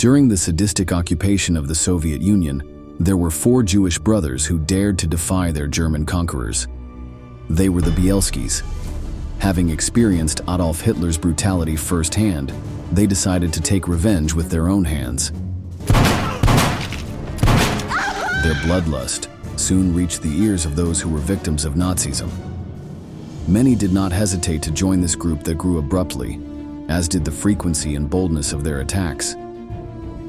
During the sadistic occupation of the Soviet Union, there were 4 Jewish brothers who dared to defy their German conquerors. They were the Bielskis. Having experienced Adolf Hitler's brutality firsthand, they decided to take revenge with their own hands. Their bloodlust soon reached the ears of those who were victims of Nazism. Many did not hesitate to join this group that grew abruptly, as did the frequency and boldness of their attacks.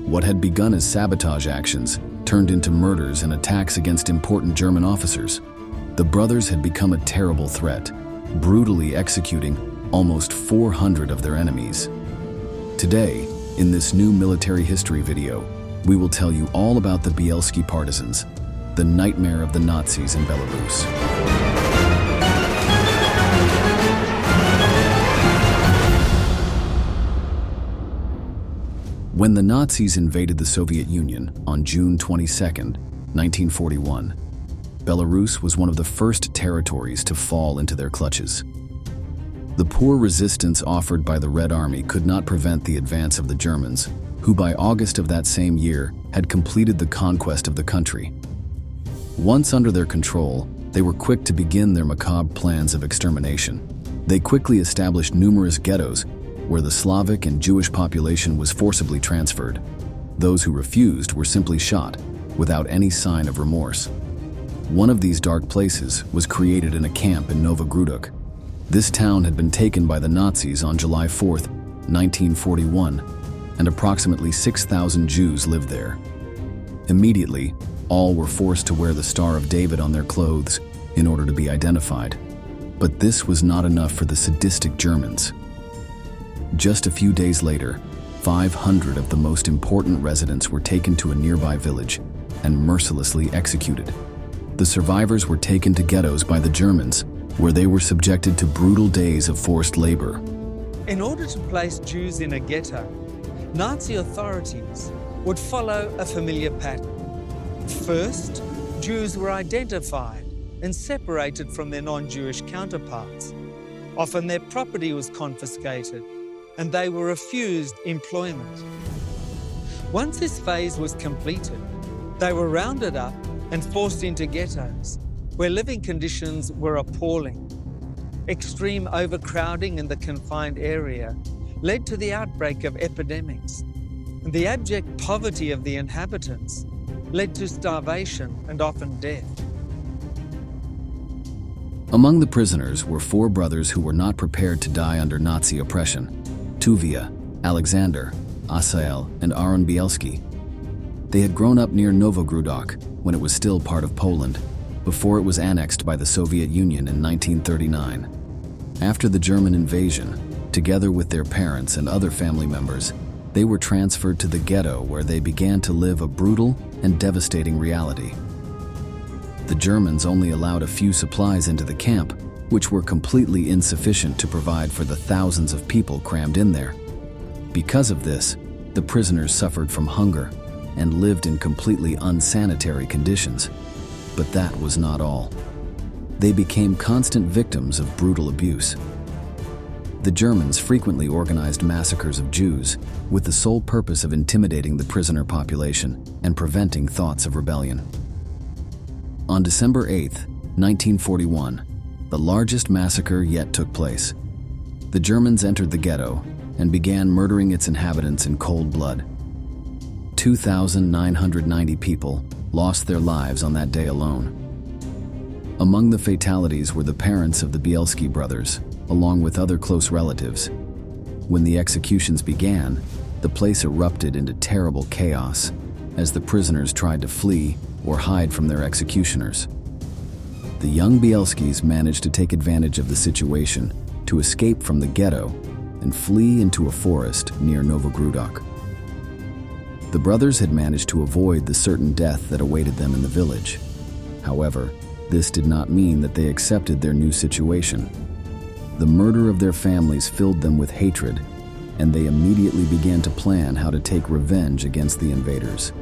What had begun as sabotage actions turned into murders and attacks against important German officers. The brothers had become a terrible threat, brutally executing almost 400 of their enemies. Today, in this new military history video, we will tell you all about the Bielski partisans, the nightmare of the Nazis in Belarus. When the Nazis invaded the Soviet Union on June 22, 1941, Belarus was one of the first territories to fall into their clutches. The poor resistance offered by the Red Army could not prevent the advance of the Germans, who by August of that same year had completed the conquest of the country. Once under their control, they were quick to begin their macabre plans of extermination. They quickly established numerous ghettos where the Slavic and Jewish population was forcibly transferred. Those who refused were simply shot, without any sign of remorse. One of these dark places was created in a camp in Novogrudok. This town had been taken by the Nazis on July 4, 1941, and approximately 6,000 Jews lived there. Immediately, all were forced to wear the Star of David on their clothes in order to be identified. But this was not enough for the sadistic Germans. Just a few days later, 500 of the most important residents were taken to a nearby village and mercilessly executed. The survivors were taken to ghettos by the Germans, where they were subjected to brutal days of forced labor. In order to place Jews in a ghetto, Nazi authorities would follow a familiar pattern. First, Jews were identified and separated from their non-Jewish counterparts. Often their property was confiscated, and they were refused employment. Once this phase was completed, they were rounded up and forced into ghettos, where living conditions were appalling. Extreme overcrowding in the confined area led to the outbreak of epidemics, and the abject poverty of the inhabitants led to starvation and often death. Among the prisoners were 4 brothers who were not prepared to die under Nazi oppression: Tuvia, Alexander, Asael, and Aron Bielski. They had grown up near Novogrudok when it was still part of Poland, before it was annexed by the Soviet Union in 1939. After the German invasion, together with their parents and other family members, they were transferred to the ghetto where they began to live a brutal and devastating reality. The Germans only allowed a few supplies into the camp, which were completely insufficient to provide for the thousands of people crammed in there. Because of this, the prisoners suffered from hunger and lived in completely unsanitary conditions. But that was not all. They became constant victims of brutal abuse. The Germans frequently organized massacres of Jews with the sole purpose of intimidating the prisoner population and preventing thoughts of rebellion. On December 8, 1941, the largest massacre yet took place. The Germans entered the ghetto and began murdering its inhabitants in cold blood. 2,990 people lost their lives on that day alone. Among the fatalities were the parents of the Bielski brothers, along with other close relatives. When the executions began, the place erupted into terrible chaos as the prisoners tried to flee or hide from their executioners. The young Bielskis managed to take advantage of the situation to escape from the ghetto and flee into a forest near Novogrudok. The brothers had managed to avoid the certain death that awaited them in the village. However, this did not mean that they accepted their new situation. The murder of their families filled them with hatred, and they immediately began to plan how to take revenge against the invaders.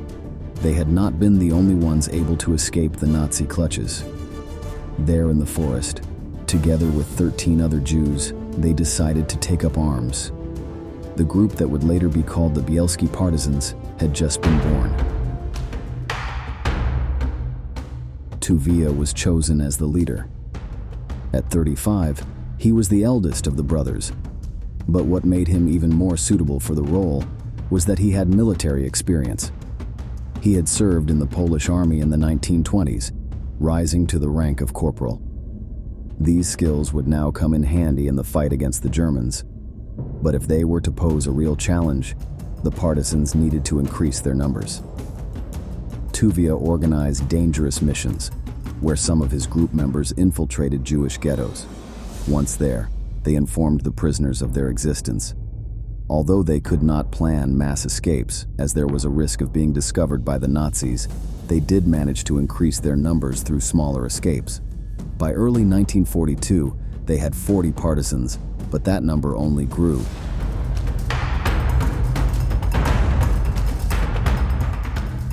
They had not been the only ones able to escape the Nazi clutches. There in the forest, together with 13 other Jews, they decided to take up arms. the group that would later be called the Bielski Partisans had just been born. Tuvia was chosen as the leader. At 35, he was the eldest of the brothers, but what made him even more suitable for the role was that he had military experience. He had served in the Polish army in the 1920s, rising to the rank of corporal. These skills would now come in handy in the fight against the Germans, but if they were to pose a real challenge, the partisans needed to increase their numbers. Tuvia organized dangerous missions, where some of his group members infiltrated Jewish ghettos. Once there, they informed the prisoners of their existence. Although they could not plan mass escapes, as there was a risk of being discovered by the Nazis, they did manage to increase their numbers through smaller escapes. By early 1942, they had 40 partisans, but that number only grew.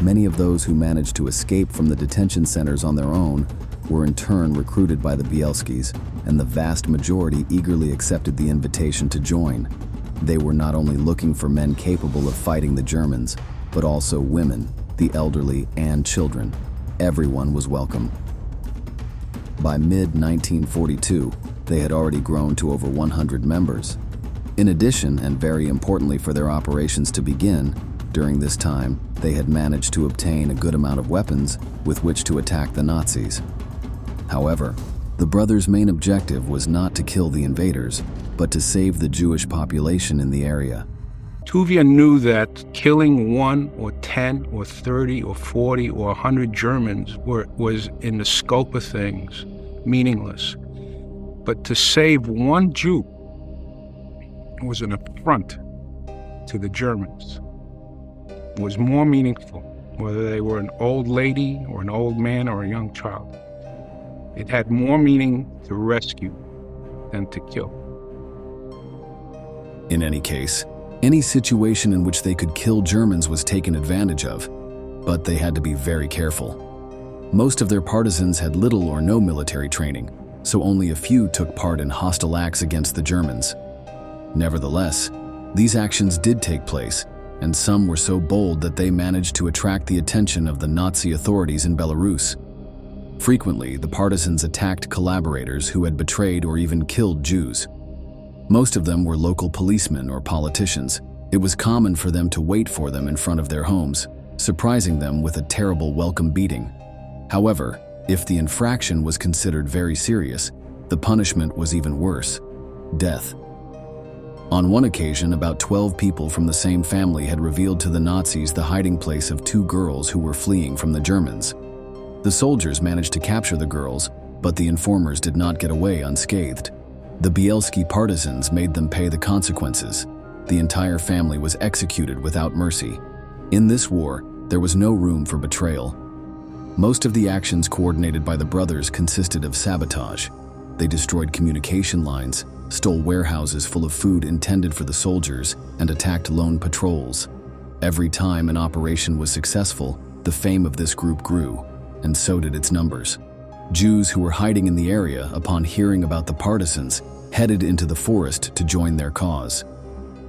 Many of those who managed to escape from the detention centers on their own were in turn recruited by the Bielskis, and the vast majority eagerly accepted the invitation to join. They were not only looking for men capable of fighting the Germans, but also women, the elderly, and children. Everyone was welcome. By mid-1942, they had already grown to over 100 members. In addition, and very importantly for their operations to begin, during this time, they had managed to obtain a good amount of weapons with which to attack the Nazis. However, the brothers' main objective was not to kill the invaders, but to save the Jewish population in the area. Tuvia knew that killing 1 or 10 or 30 or 40 or 100 Germans was, in the scope of things, meaningless. But to save one Jew was an affront to the Germans. It was more meaningful, whether they were an old lady or an old man or a young child. It had more meaning to rescue than to kill. In any case, any situation in which they could kill Germans was taken advantage of, but they had to be very careful. Most of their partisans had little or no military training, so only a few took part in hostile acts against the Germans. Nevertheless, these actions did take place, and some were so bold that they managed to attract the attention of the Nazi authorities in Belarus. Frequently, the partisans attacked collaborators who had betrayed or even killed Jews. Most of them were local policemen or politicians. It was common for them to wait for them in front of their homes, surprising them with a terrible welcome beating. However, if the infraction was considered very serious, the punishment was even worse: death. On one occasion, about 12 people from the same family had revealed to the Nazis the hiding place of 2 girls who were fleeing from the Germans. The soldiers managed to capture the girls, but the informers did not get away unscathed. The Bielski partisans made them pay the consequences. The entire family was executed without mercy. In this war, there was no room for betrayal. Most of the actions coordinated by the brothers consisted of sabotage. They destroyed communication lines, stole warehouses full of food intended for the soldiers, and attacked lone patrols. Every time an operation was successful, the fame of this group grew, and so did its numbers. Jews who were hiding in the area upon hearing about the partisans headed into the forest to join their cause.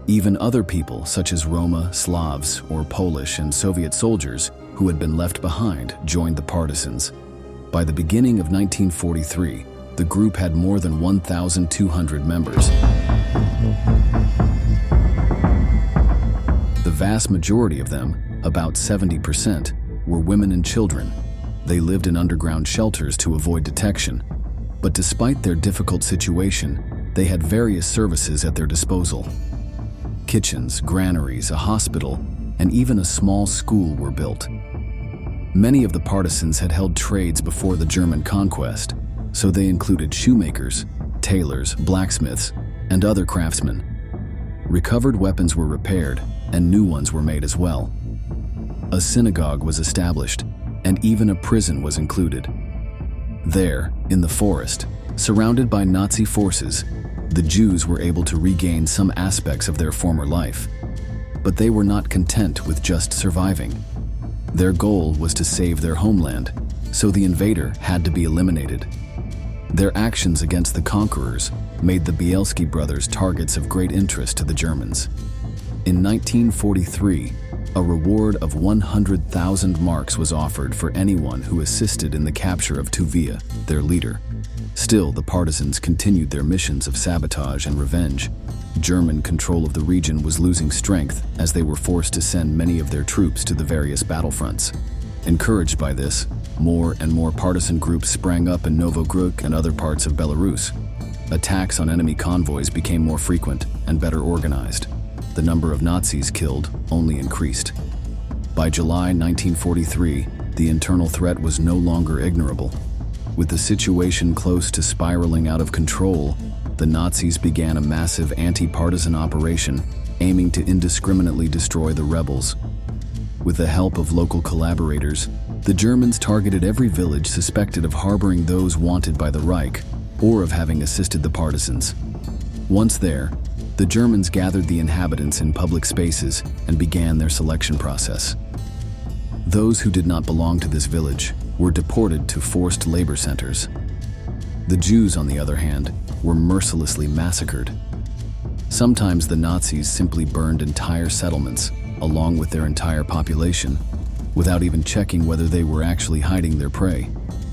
Even other people, such as Roma, Slavs, or Polish and Soviet soldiers who had been left behind, joined the partisans. By the beginning of 1943, the group had more than 1,200 members. The vast majority of them, about 70%, were women and children. They lived in underground shelters to avoid detection. But despite their difficult situation, they had various services at their disposal. Kitchens, granaries, a hospital, and even a small school were built. Many of the partisans had held trades before the German conquest, so they included shoemakers, tailors, blacksmiths, and other craftsmen. Recovered weapons were repaired, and new ones were made as well. A synagogue was established, and even a prison was included. There, in the forest, surrounded by Nazi forces, the Jews were able to regain some aspects of their former life. But they were not content with just surviving. Their goal was to save their homeland, so the invader had to be eliminated. Their actions against the conquerors made the Bielski brothers targets of great interest to the Germans. In 1943, a reward of 100,000 marks was offered for anyone who assisted in the capture of Tuvia, their leader. Still, the partisans continued their missions of sabotage and revenge. German control of the region was losing strength as they were forced to send many of their troops to the various battlefronts. Encouraged by this, more and more partisan groups sprang up in Novograd and other parts of Belarus. Attacks on enemy convoys became more frequent and better organized. The number of Nazis killed only increased. By July 1943, the internal threat was no longer ignorable. With the situation close to spiraling out of control, the Nazis began a massive anti-partisan operation aiming to indiscriminately destroy the rebels. With the help of local collaborators, the Germans targeted every village suspected of harboring those wanted by the Reich or of having assisted the partisans. Once there, the Germans gathered the inhabitants in public spaces and began their selection process. Those who did not belong to this village were deported to forced labor centers. The Jews, on the other hand, were mercilessly massacred. Sometimes the Nazis simply burned entire settlements, along with their entire population, without even checking whether they were actually hiding their prey.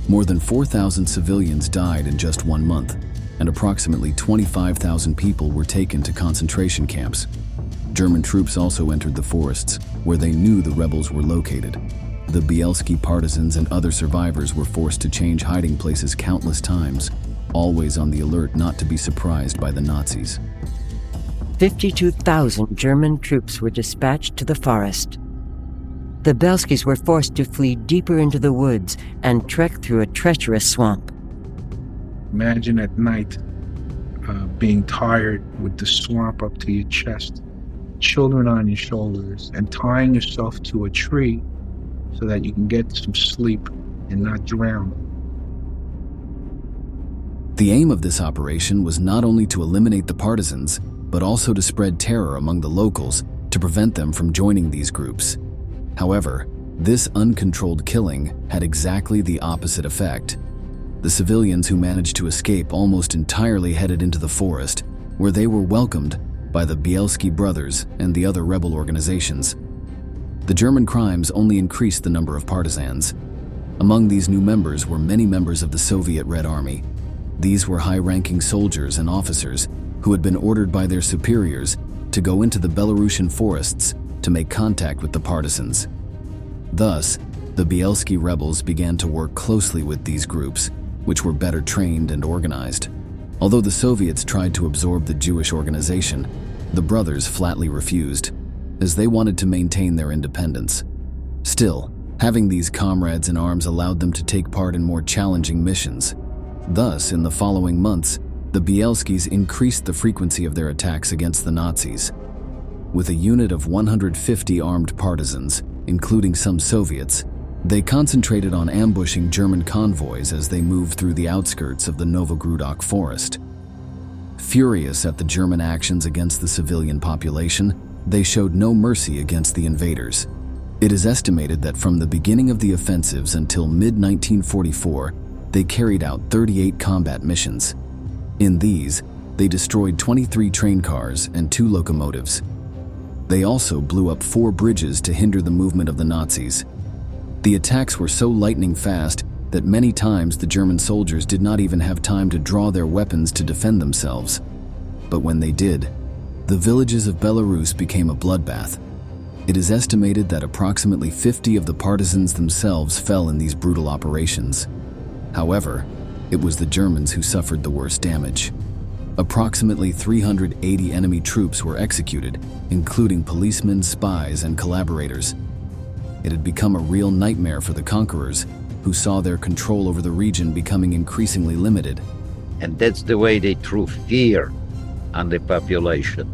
More than 4,000 civilians died in just 1 month, and approximately 25,000 people were taken to concentration camps. German troops also entered the forests, where they knew the rebels were located. The Bielski partisans and other survivors were forced to change hiding places countless times, always on the alert not to be surprised by the Nazis. 52,000 German troops were dispatched to the forest. The Bielskis were forced to flee deeper into the woods and trek through a treacherous swamp. Imagine at night being tired with the swamp up to your chest, children on your shoulders, and tying yourself to a tree so that you can get some sleep and not drown. The aim of this operation was not only to eliminate the partisans, but also to spread terror among the locals to prevent them from joining these groups. However, this uncontrolled killing had exactly the opposite effect. The civilians who managed to escape almost entirely headed into the forest, where they were welcomed by the Bielski brothers and the other rebel organizations. The German crimes only increased the number of partisans. Among these new members were many members of the Soviet Red Army. These were high-ranking soldiers and officers who had been ordered by their superiors to go into the Belarusian forests to make contact with the partisans. Thus, the Bielski rebels began to work closely with these groups, which were better trained and organized. Although the Soviets tried to absorb the Jewish organization, the brothers flatly refused, as they wanted to maintain their independence. Still, having these comrades in arms allowed them to take part in more challenging missions. Thus, in the following months, the Bielskis increased the frequency of their attacks against the Nazis. With a unit of 150 armed partisans, including some Soviets, they concentrated on ambushing German convoys as they moved through the outskirts of the Novograd forest. Furious at the German actions against the civilian population, they showed no mercy against the invaders. It is estimated that from the beginning of the offensives until mid-1944, they carried out 38 combat missions. In these, they destroyed 23 train cars and 2 locomotives. They also blew up 4 bridges to hinder the movement of the Nazis. The attacks were so lightning fast that many times the German soldiers did not even have time to draw their weapons to defend themselves. But when they did, the villages of Belarus became a bloodbath. It is estimated that approximately 50 of the partisans themselves fell in these brutal operations. However, it was the Germans who suffered the worst damage. Approximately 380 enemy troops were executed, including policemen, spies, and collaborators. It had become a real nightmare for the conquerors, who saw their control over the region becoming increasingly limited. And that's the way they threw fear on the population.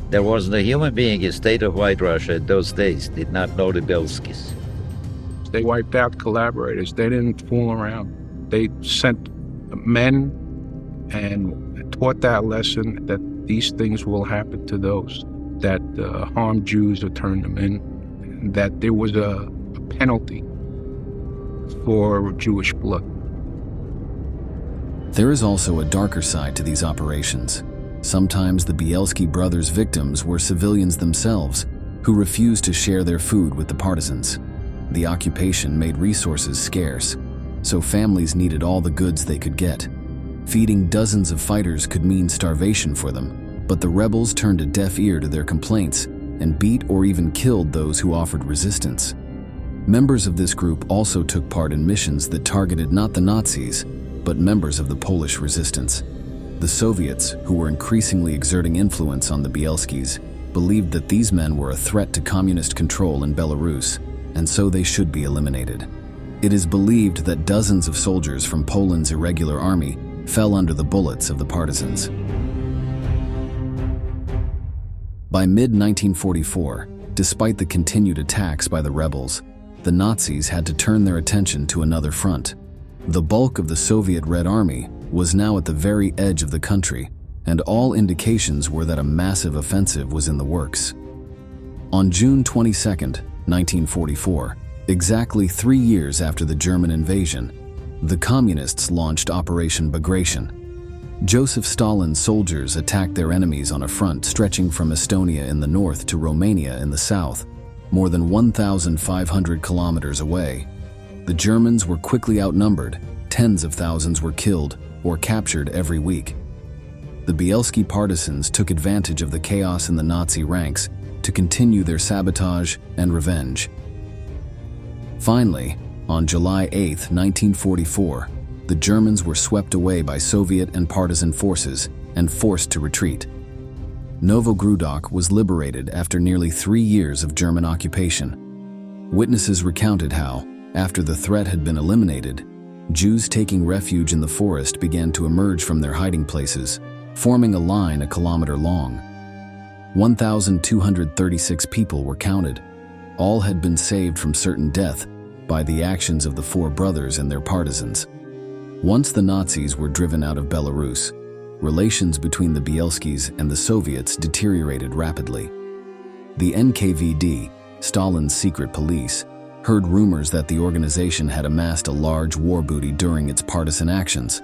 There was no human being in state of White Russia in those days did not know the Bielskis. They wiped out collaborators. They didn't fool around. They sent men and taught that lesson that these things will happen to those that harm Jews or turn them in, and that there was a penalty for Jewish blood. There is also a darker side to these operations. Sometimes the Bielski brothers' victims were civilians themselves who refused to share their food with the partisans. The occupation made resources scarce, so families needed all the goods they could get. Feeding dozens of fighters could mean starvation for them, but the rebels turned a deaf ear to their complaints and beat or even killed those who offered resistance. Members of this group also took part in missions that targeted not the Nazis, but members of the Polish resistance. The Soviets, who were increasingly exerting influence on the Bielskis, believed that these men were a threat to communist control in Belarus, and so they should be eliminated. It is believed that dozens of soldiers from Poland's irregular army fell under the bullets of the partisans. By mid-1944, despite the continued attacks by the rebels, the Nazis had to turn their attention to another front. The bulk of the Soviet Red Army was now at the very edge of the country, and all indications were that a massive offensive was in the works. On June 22, 1944, exactly 3 years after the German invasion, the Communists launched Operation Bagration. Joseph Stalin's soldiers attacked their enemies on a front stretching from Estonia in the north to Romania in the south, more than 1,500 kilometers away. The Germans were quickly outnumbered. Tens of thousands were killed or captured every week. The Bielski partisans took advantage of the chaos in the Nazi ranks to continue their sabotage and revenge. Finally, on July 8, 1944, the Germans were swept away by Soviet and partisan forces and forced to retreat. Novogrudok was liberated after nearly 3 years of German occupation. Witnesses recounted how, after the threat had been eliminated, Jews taking refuge in the forest began to emerge from their hiding places, forming a line a kilometer long. 1,236 people were counted. All had been saved from certain death by the actions of the 4 brothers and their partisans. Once the Nazis were driven out of Belarus, relations between the Bielskis and the Soviets deteriorated rapidly. The NKVD, Stalin's secret police, heard rumors that the organization had amassed a large war booty during its partisan actions.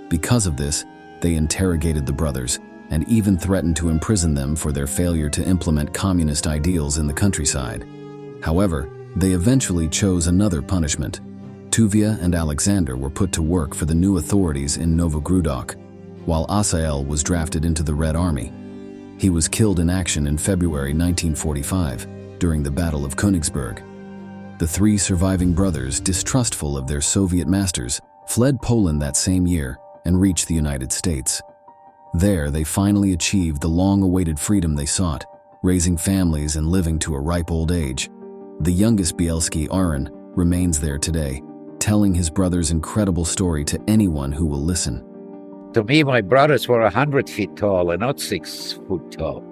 Because of this, they interrogated the brothers and even threatened to imprison them for their failure to implement communist ideals in the countryside. However, they eventually chose another punishment. Tuvia and Alexander were put to work for the new authorities in Novogrudok, while Asael was drafted into the Red Army. He was killed in action in February 1945 during the Battle of Königsberg. The 3 surviving brothers, distrustful of their Soviet masters, fled Poland that same year and reached the United States. There, they finally achieved the long-awaited freedom they sought, raising families and living to a ripe old age. The youngest Bielski, Aron, remains there today, telling his brother's incredible story to anyone who will listen. To me, my brothers were 100 feet tall and not 6 foot tall.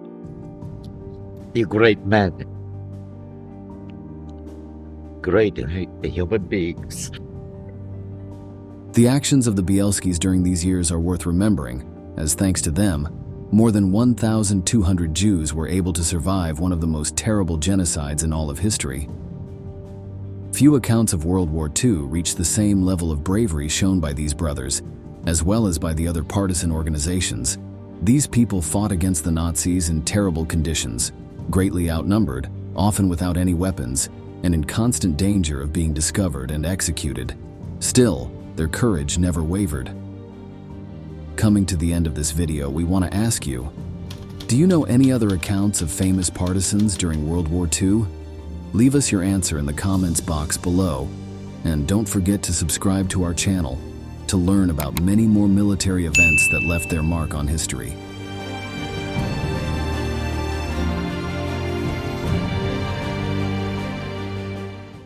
They're great men. Great human beings. The actions of the Bielskis during these years are worth remembering, as thanks to them, more than 1,200 Jews were able to survive one of the most terrible genocides in all of history. Few accounts of World War II reached the same level of bravery shown by these brothers, as well as by the other partisan organizations. These people fought against the Nazis in terrible conditions, greatly outnumbered, often without any weapons, and in constant danger of being discovered and executed. Still, their courage never wavered. Coming to the end of this video, we want to ask you, do you know any other accounts of famous partisans during World War II? Leave us your answer in the comments box below, and don't forget to subscribe to our channel to learn about many more military events that left their mark on history.